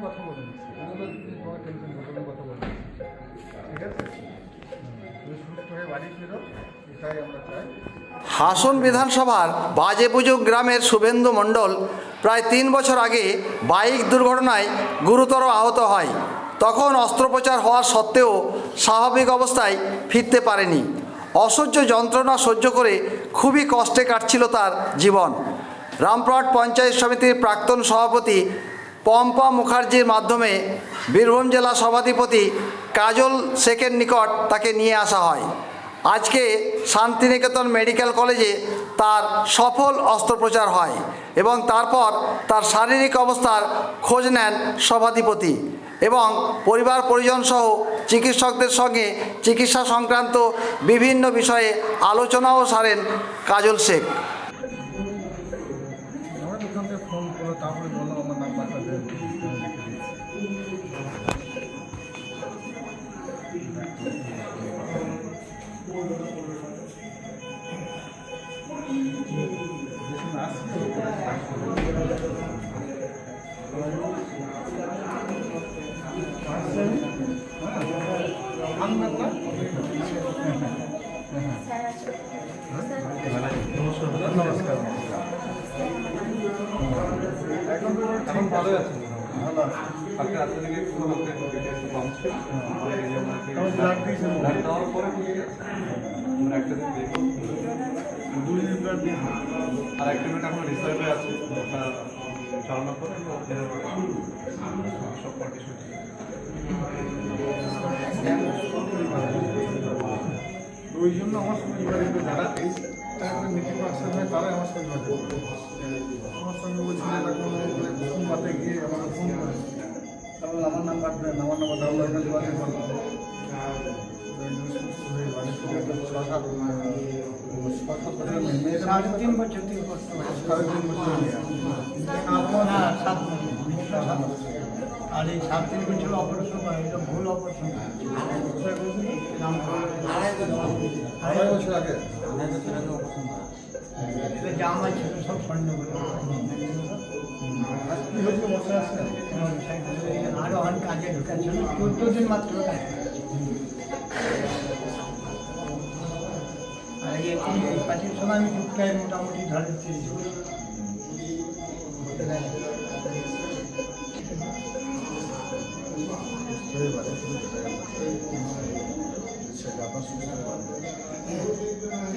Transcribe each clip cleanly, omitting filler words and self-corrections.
কথা বলে দিচ্ছি, কথা বলে দিচ্ছি, ঠিক আছে? সুস্থ হয়ে বাড়ি ফিরো, এটাই আমরা চাই। হাসন বিধানসভার বাজেপুজো গ্রামের শুভেন্দু মণ্ডল প্রায় 3 বছর আগে বাইক দুর্ঘটনায় গুরুতর আহত হয়। তখন অস্ত্রোপচার হওয়ার সত্ত্বেও স্বাভাবিক অবস্থায় ফিরতে পারেনি। অসহ্য যন্ত্রণা সহ্য করে খুবই কষ্টে কাটছিল তার জীবন। রামপুরহাট পঞ্চায়েত সমিতির প্রাক্তন সভাপতি পম্পা মুখার্জির মাধ্যমে বীরভূম জেলা সভাধিপতি কাজল শেখের নিকট তাকে নিয়ে আসা হয়। আজকে শান্তিনিকেতন মেডিকেল কলেজে তার সফল অস্ত্রোপচার হয় এবং তারপর তার শারীরিক অবস্থার খোঁজ নেন সভাধিপতি এবং পরিবার পরিজন সহ চিকিৎসকদের সঙ্গে চিকিৎসা সংক্রান্ত বিভিন্ন বিষয়ে আলোচনাও সারেন কাজল শেখ। ফোন করো, তারপরে বললাম আমার নাম্বারটা দেন। নমস্কার। এখন ভালো আছে? ভালো আছে। কালকে রাত থেকে একটু কম ছিল, ব্লাড দেওয়ার পরে আমরা একটা দিন দেখি, 2 দিন ব্লাড দিই, আর একটা মিনিট এখন রিসার্ভে আছে, ওটা চালানোর পরে সব কন্ডিশন। ওই জন্য আমার সঙ্গে যারা এই মিটিং পার্সন হয় তারাই আমার সঙ্গে আমার সঙ্গে বলছিল সোমবারে গিয়ে আমার ফোন করে, তারপর আমার নাম্বার দেন, আমার নাম্বার দেওয়ার জন্য যোগাযোগ করলাম। সাড়ে 3 বছর থেকে করতে পারে, 3.5 বছর আর এই 3.5 বছর অপারেশন করা, এটা ভুল অপারেশন। 2.5 বছর আগে অপারেশন করা, এটা জামা ছিল সব সন্ধ্যে আরো অনেক কাজে ঢুকাচ্ছিল, 14 দিন মাত্র কাজ। আর এই 5 সময় আমি টুকটাই মোটামুটি ধরে 30 বছর।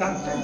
ডাক্তার